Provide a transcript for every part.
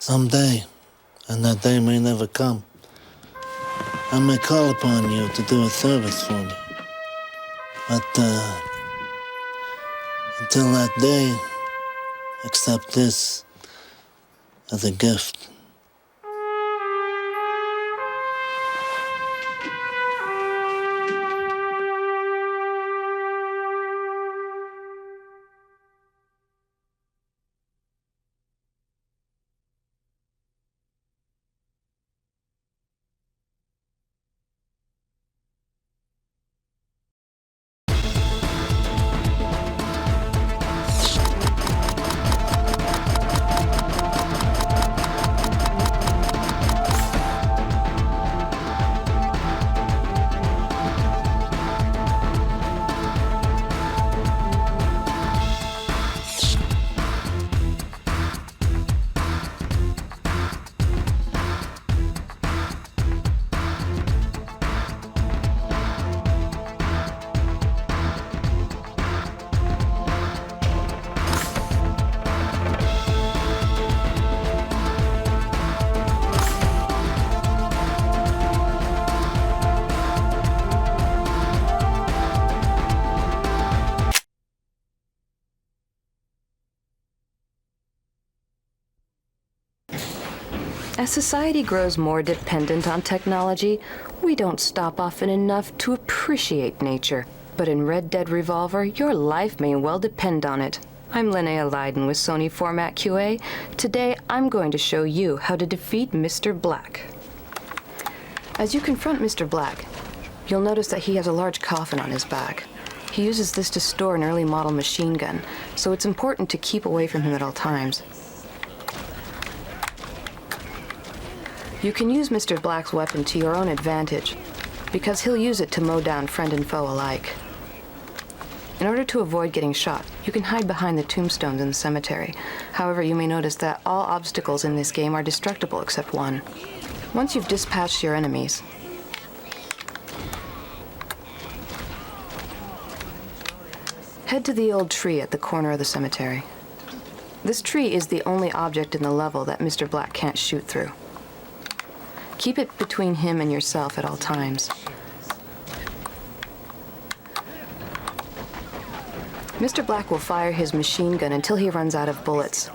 Someday, and that day may never come, I may call upon you to do a service for me. But until that day, accept this as a gift. As society grows more dependent on technology, we don't stop often enough to appreciate nature. But in Red Dead Revolver, your life may well depend on it. I'm Linnea Leiden with Sony Format QA. Today, I'm going to show you how to defeat Mr. Black. As you confront Mr. Black, you'll notice that he has a large coffin on his back. He uses this to store an early model machine gun, so it's important to keep away from him at all times. You can use Mr. Black's weapon to your own advantage, because he'll use it to mow down friend and foe alike. In order to avoid getting shot, you can hide behind the tombstones in the cemetery. However, you may notice that all obstacles in this game are destructible except one. Once you've dispatched your enemies, head to the old tree at the corner of the cemetery. This tree is the only object in the level that Mr. Black can't shoot through. Keep it between him and yourself at all times. Mr. Black will fire his machine gun until he runs out of bullets.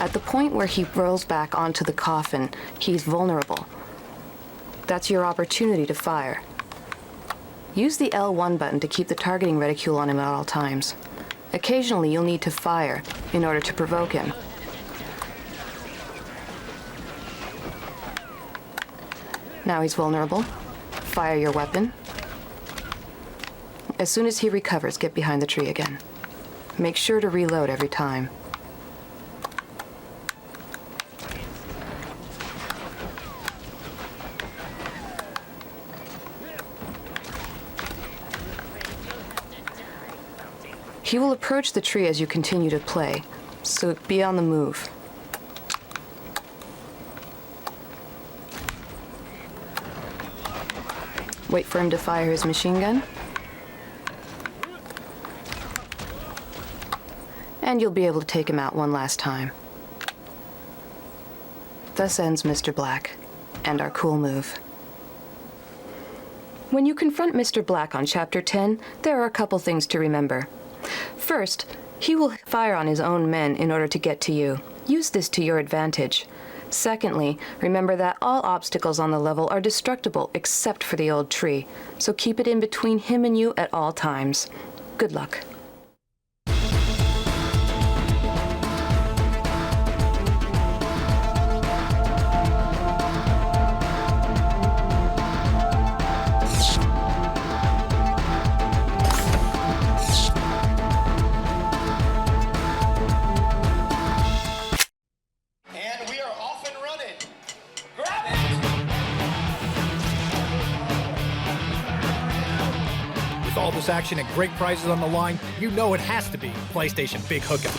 At the point where he rolls back onto the coffin, he's vulnerable. That's your opportunity to fire. Use the L1 button to keep the targeting reticule on him at all times. Occasionally, you'll need to fire in order to provoke him. Now he's vulnerable. Fire your weapon. As soon as he recovers, get behind the tree again. Make sure to reload every time. He will approach the tree as you continue to play, so be on the move. Wait for him to fire his machine gun. And you'll be able to take him out one last time. Thus ends Mr. Black, and our cool move. When you confront Mr. Black on Chapter 10, there are a couple things to remember. First, he will fire on his own men in order to get to you. Use this to your advantage. Secondly, remember that all obstacles on the level are destructible except for the old tree, so keep it in between him and you at all times. Good luck. With all this action and great prizes on the line, you know it has to be PlayStation Big Hookup.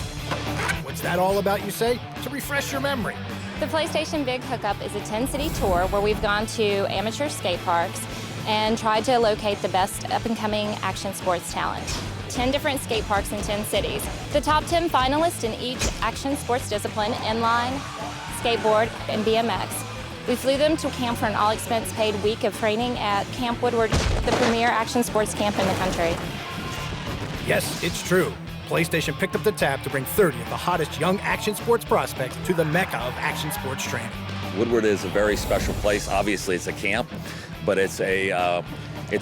What's that all about, you say? To refresh your memory. The PlayStation Big Hookup is a 10-city tour where we've gone to amateur skate parks and tried to locate the best up-and-coming action sports talent. 10 different skate parks in 10 cities. The top 10 finalists in each action sports discipline, inline, skateboard, and BMX. We flew them to camp for an all-expense-paid week of training at Camp Woodward, the premier action sports camp in the country. Yes, it's true. PlayStation picked up the tab to bring 30 of the hottest young action sports prospects to the mecca of action sports training. Woodward is a very special place. Obviously, it's a camp, but it's a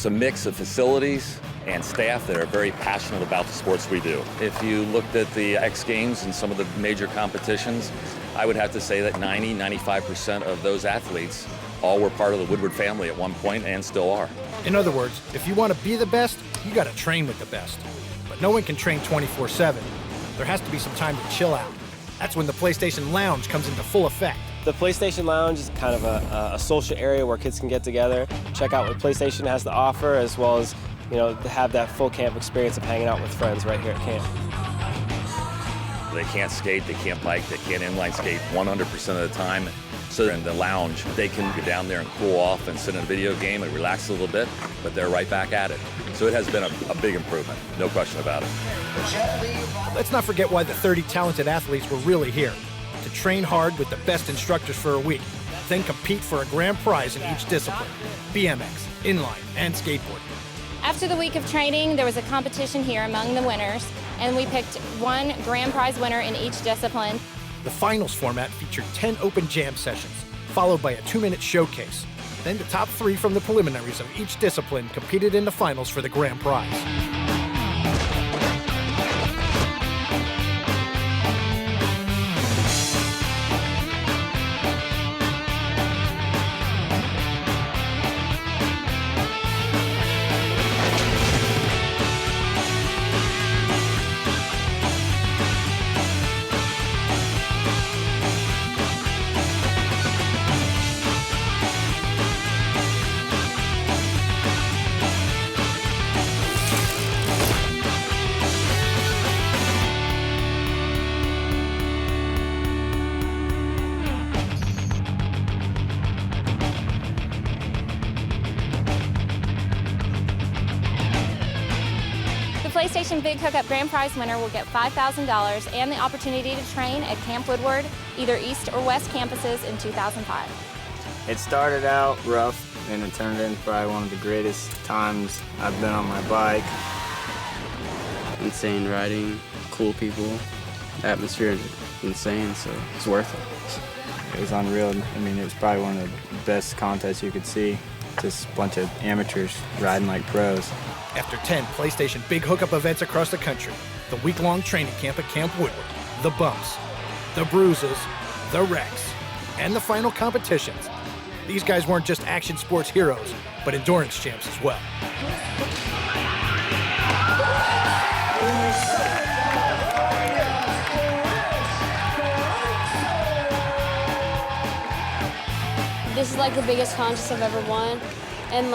mix of facilities and staff that are very passionate about the sports we do. If you looked at the X Games and some of the major competitions, I would have to say that 95% of those athletes all were part of the Woodward family at one point and still are. In other words, if you want to be the best, you got to train with the best. But no one can train 24/7. There has to be some time to chill out. That's when the PlayStation Lounge comes into full effect. The PlayStation Lounge is kind of a social area where kids can get together, check out what PlayStation has to offer, as well as, to have that full camp experience of hanging out with friends right here at camp. They can't skate, they can't bike, they can't inline skate 100% of the time. So in the lounge, they can go down there and cool off and sit in a video game and relax a little bit, but they're right back at it. So it has been a big improvement, no question about it. Let's not forget why the 30 talented athletes were really here. To train hard with the best instructors for a week, then compete for a grand prize in each discipline: BMX, inline, and skateboarding. After the week of training, there was a competition here among the winners, and we picked one grand prize winner in each discipline. The finals format featured 10 open jam sessions, followed by a 2-minute showcase. Then the top 3 from the preliminaries of each discipline competed in the finals for the grand prize. The PlayStation Big Hookup Grand Prize winner will get $5,000 and the opportunity to train at Camp Woodward, either East or West campuses in 2005. It started out rough and it turned into probably one of the greatest times I've been on my bike. Insane riding, cool people, atmosphere is insane, so it's worth it. It was unreal. I mean, it was probably one of the best contests you could see. Just a bunch of amateurs riding like pros. After 10 PlayStation Big Hookup events across the country, the week-long training camp at Camp Woodward, the bumps, the bruises, the wrecks, and the final competitions, these guys weren't just action sports heroes, but endurance champs as well. This is like the biggest contest I've ever won, and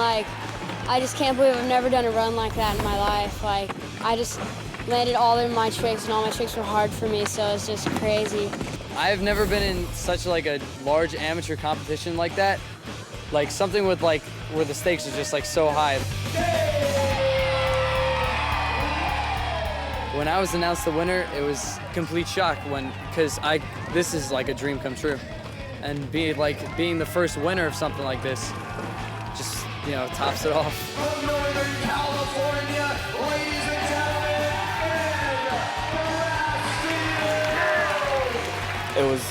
I just can't believe I've never done a run like that in my life. I just landed all in my tricks, and all my tricks were hard for me, so it's just crazy. I've never been in such a large amateur competition like that. Something with where the stakes are just so high. When I was announced the winner, it was complete shock because this is a dream come true. And being the first winner of something like this just, tops it off. From Northern California, ladies and gentlemen, It was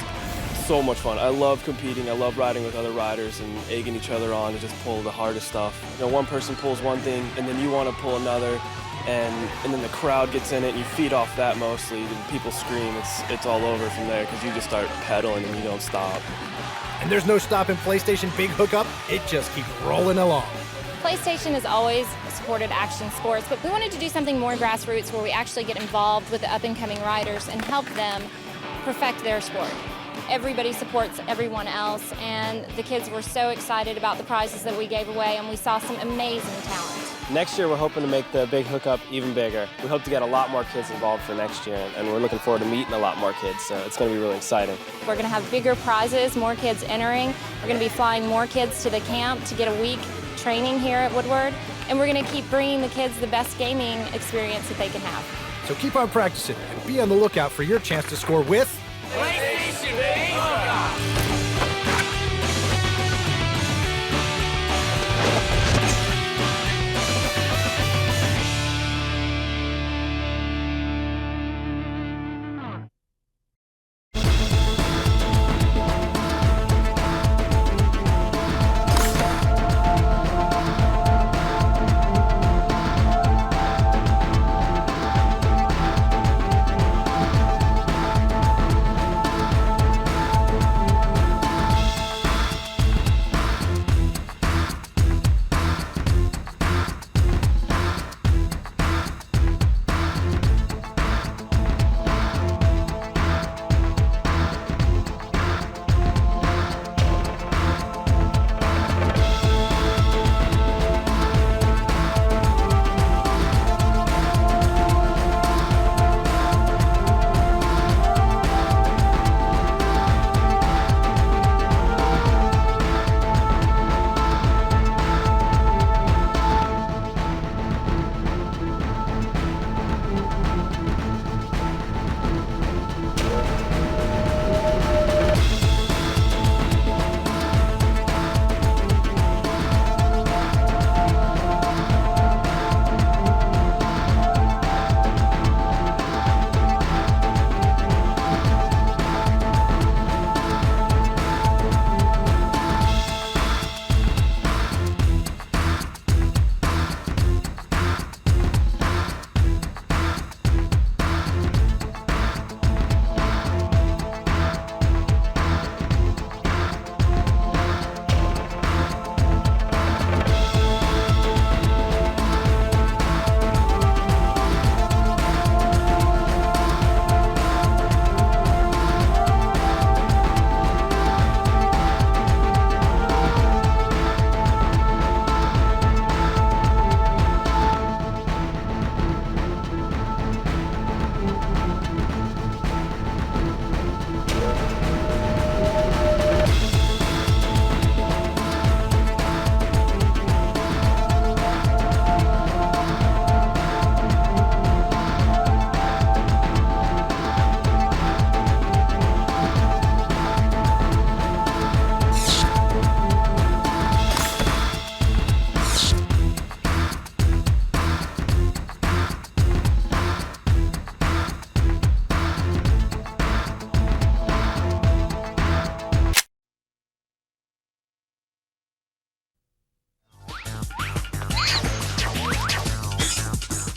so much fun. I love competing. I love riding with other riders and egging each other on to just pull the hardest stuff. One person pulls one thing, and then you want to pull another, and then the crowd gets in it, and you feed off that mostly. And people scream. It's all over from there because you just start pedaling and you don't stop. And there's no stopping PlayStation Big Hookup. It just keeps rolling along. PlayStation has always supported action sports, but we wanted to do something more grassroots where we actually get involved with the up-and-coming riders and help them perfect their sport. Everybody supports everyone else, and the kids were so excited about the prizes that we gave away, and we saw some amazing talent. Next year, we're hoping to make the Big Hookup even bigger. We hope to get a lot more kids involved for next year, and we're looking forward to meeting a lot more kids, so it's going to be really exciting. We're going to have bigger prizes, more kids entering. We're going to be flying more kids to the camp to get a week training here at Woodward, and we're going to keep bringing the kids the best gaming experience that they can have. So keep on practicing and be on the lookout for your chance to score with PlayStation, baby!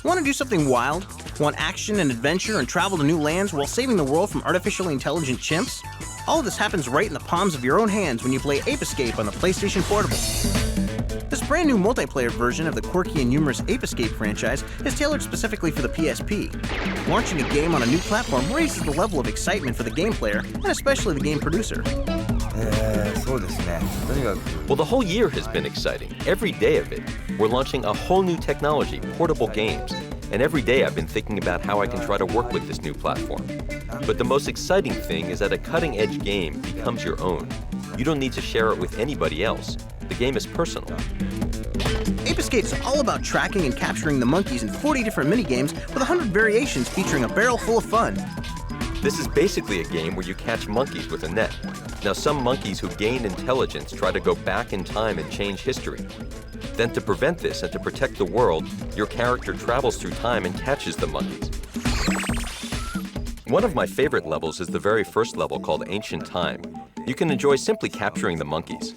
Want to do something wild? Want action and adventure and travel to new lands while saving the world from artificially intelligent chimps? All of this happens right in the palms of your own hands when you play Ape Escape on the PlayStation Portable. This brand new multiplayer version of the quirky and humorous Ape Escape franchise is tailored specifically for the PSP. Launching a game on a new platform raises the level of excitement for the game player and especially the game producer. Well, the whole year has been exciting. Every day of it. We're launching a whole new technology, portable games. And every day I've been thinking about how I can try to work with this new platform. But the most exciting thing is that a cutting-edge game becomes your own. You don't need to share it with anybody else. The game is personal. Ape Escape's all about tracking and capturing the monkeys in 40 different minigames with 100 variations featuring a barrel full of fun. This is basically a game where you catch monkeys with a net. Now, some monkeys who gain intelligence try to go back in time and change history. Then to prevent this and to protect the world, your character travels through time and catches the monkeys. One of my favorite levels is the very first level called Ancient Time. You can enjoy simply capturing the monkeys.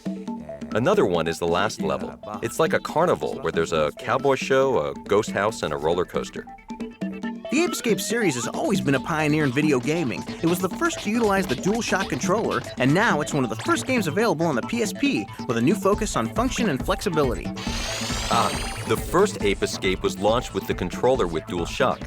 Another one is the last level. It's like a carnival where there's a cowboy show, a ghost house, and a roller coaster. The Ape Escape series has always been a pioneer in video gaming. It was the first to utilize the DualShock controller, and now it's one of the first games available on the PSP with a new focus on function and flexibility. The first Ape Escape was launched with the controller with DualShock.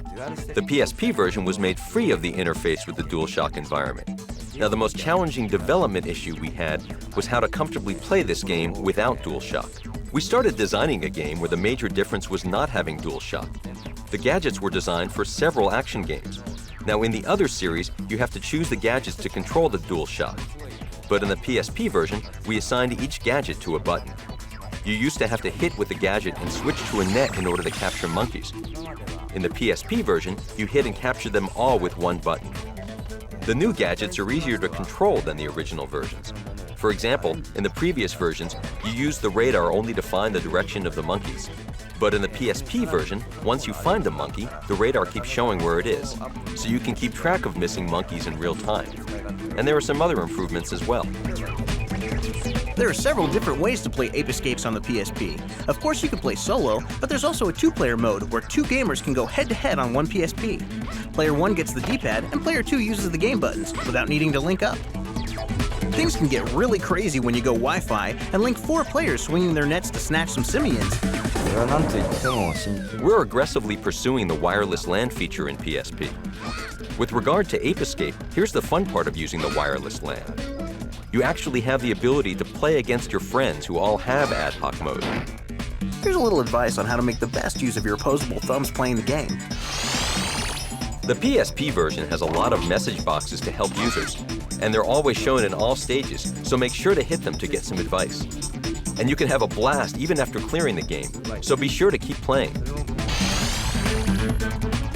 The PSP version was made free of the interface with the DualShock environment. Now, the most challenging development issue we had was how to comfortably play this game without DualShock. We started designing a game where the major difference was not having DualShock. The gadgets were designed for several action games. Now, in the other series, you have to choose the gadgets to control the DualShock. But in the PSP version, we assigned each gadget to a button. You used to have to hit with the gadget and switch to a net in order to capture monkeys. In the PSP version, you hit and capture them all with one button. The new gadgets are easier to control than the original versions. For example, in the previous versions, you used the radar only to find the direction of the monkeys. But in the PSP version, once you find a monkey, the radar keeps showing where it is, so you can keep track of missing monkeys in real time. And there are some other improvements as well. There are several different ways to play Ape Escapes on the PSP. Of course, you can play solo, but there's also a two-player mode where two gamers can go head-to-head on one PSP. Player 1 gets the D-pad, and Player 2 uses the game buttons without needing to link up. Things can get really crazy when you go Wi-Fi and link 4 players swinging their nets to snatch some simians. We're aggressively pursuing the wireless LAN feature in PSP. With regard to Ape Escape, here's the fun part of using the wireless LAN. You actually have the ability to play against your friends who all have ad hoc mode. Here's a little advice on how to make the best use of your opposable thumbs playing the game. The PSP version has a lot of message boxes to help users, and they're always shown in all stages, so make sure to hit them to get some advice. And you can have a blast even after clearing the game, so be sure to keep playing.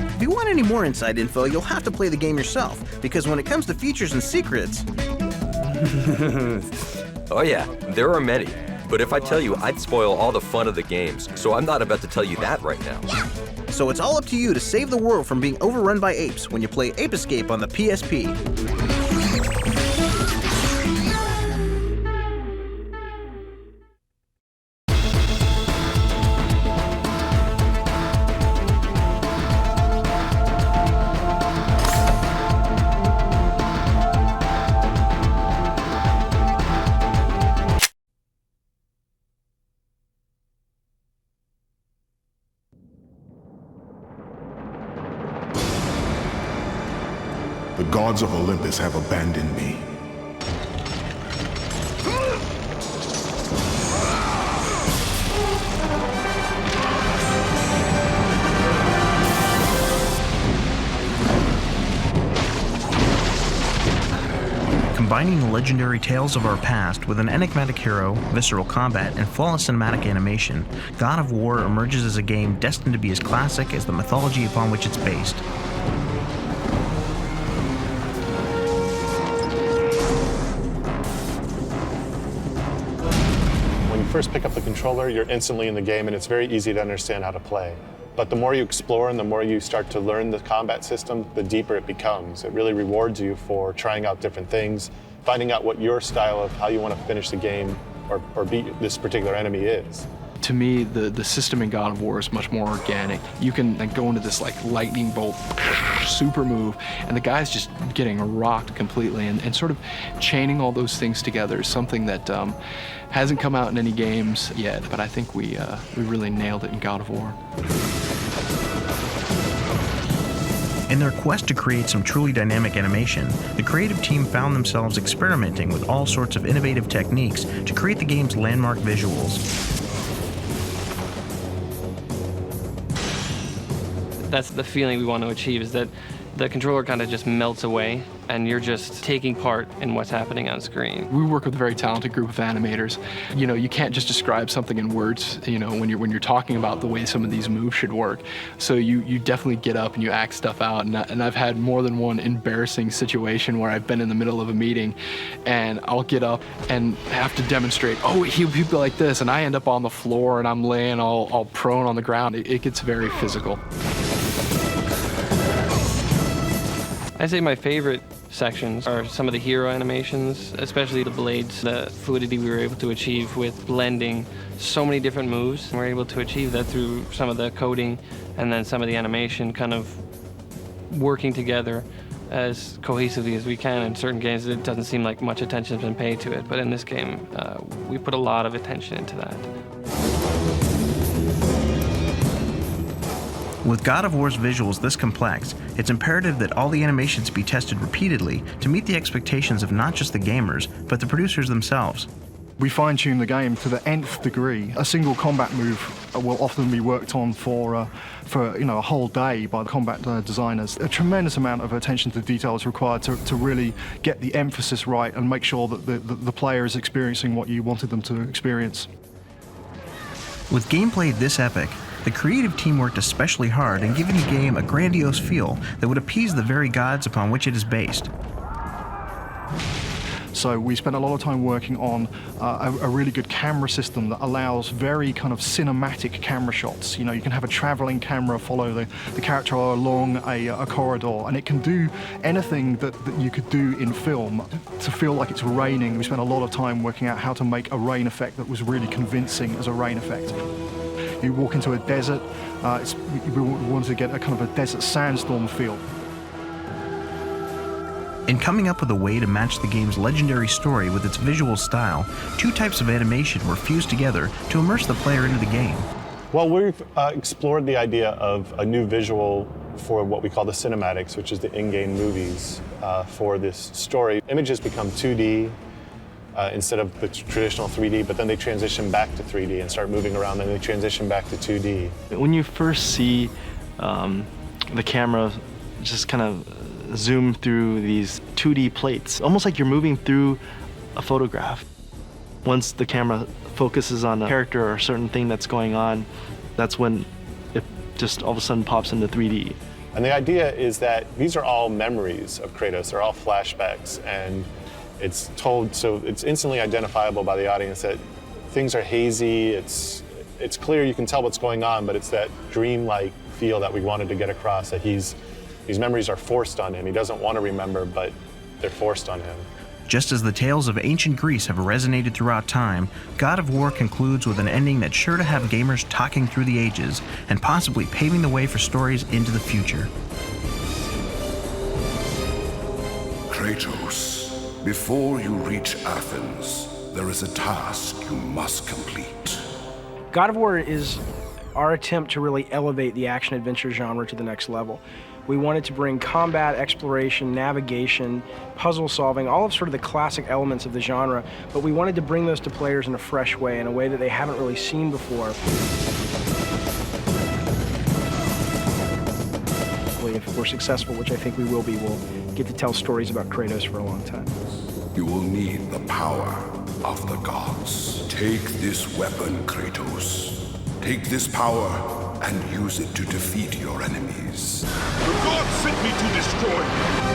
If you want any more inside info, you'll have to play the game yourself, because when it comes to features and secrets... Oh yeah, there are many. But if I tell you, I'd spoil all the fun of the games, so I'm not about to tell you that right now. So it's all up to you to save the world from being overrun by apes when you play Ape Escape on the PSP. The gods of Olympus have abandoned me. Combining the legendary tales of our past with an enigmatic hero, visceral combat, and flawless cinematic animation, God of War emerges as a game destined to be as classic as the mythology upon which it's based. When you first pick up the controller, you're instantly in the game and it's very easy to understand how to play. But the more you explore and the more you start to learn the combat system, the deeper it becomes. It really rewards you for trying out different things, finding out what your style of how you want to finish the game or beat this particular enemy is. To me, the system in God of War is much more organic. You can go into this like lightning bolt super move, and the guy's just getting rocked completely, and sort of chaining all those things together is something that hasn't come out in any games yet, but I think we really nailed it in God of War. In their quest to create some truly dynamic animation, the creative team found themselves experimenting with all sorts of innovative techniques to create the game's landmark visuals. That's the feeling we want to achieve, is that the controller kind of just melts away and you're just taking part in what's happening on screen. We work with a very talented group of animators. You know, you can't just describe something in words, you know, when you're talking about the way some of these moves should work. So you definitely get up and you act stuff out, and I've had more than one embarrassing situation where I've been in the middle of a meeting and I'll get up and have to demonstrate, oh, he'll be like this, and I end up on the floor and I'm laying all prone on the ground. It gets very physical. I'd say my favorite sections are some of the hero animations, especially the blades, the fluidity we were able to achieve with blending so many different moves. We're able to achieve that through some of the coding and then some of the animation kind of working together as cohesively as we can. In certain games, it doesn't seem like much attention has been paid to it, but in this game, we put a lot of attention into that. With God of War's visuals this complex, it's imperative that all the animations be tested repeatedly to meet the expectations of not just the gamers, but the producers themselves. We fine-tune the game to the nth degree. A single combat move will often be worked on for a whole day by the combat designers. A tremendous amount of attention to detail is required to really get the emphasis right and make sure that the player is experiencing what you wanted them to experience. With gameplay this epic, the creative team worked especially hard in giving the game a grandiose feel that would appease the very gods upon which it is based. So we spent a lot of time working on a really good camera system that allows very kind of cinematic camera shots. You know, you can have a traveling camera follow the character along a corridor, and it can do anything that you could do in film. To feel like it's raining, we spent a lot of time working out how to make a rain effect that was really convincing as a rain effect. You walk into a desert, we wanted to get a kind of a desert sandstorm feel. In coming up with a way to match the game's legendary story with its visual style, two types of animation were fused together to immerse the player into the game. Well, we've explored the idea of a new visual for what we call the cinematics, which is the in-game movies for this story. Images become 2D instead of the traditional 3D, but then they transition back to 3D and start moving around, then they transition back to 2D. When you first see the camera just kind of zoom through these 2D plates, almost like you're moving through a photograph. Once the camera focuses on a character or a certain thing that's going on, that's when it just all of a sudden pops into 3D. And the idea is that these are all memories of Kratos, they're all flashbacks, and it's told so it's instantly identifiable by the audience that things are hazy, it's clear, you can tell what's going on, but it's that dreamlike feel that we wanted to get across, that these memories are forced on him. He doesn't want to remember, but they're forced on him. Just as the tales of ancient Greece have resonated throughout time, God of War concludes with an ending that's sure to have gamers talking through the ages and possibly paving the way for stories into the future. Kratos, before you reach Athens, there is a task you must complete. God of War is our attempt to really elevate the action-adventure genre to the next level. We wanted to bring combat, exploration, navigation, puzzle solving, all of sort of the classic elements of the genre, but we wanted to bring those to players in a fresh way, in a way that they haven't really seen before. If we're successful, which I think we will be, we'll get to tell stories about Kratos for a long time. You will need the power of the gods. Take this weapon, Kratos. Take this power and use it to defeat your enemies. The gods sent me to destroy you.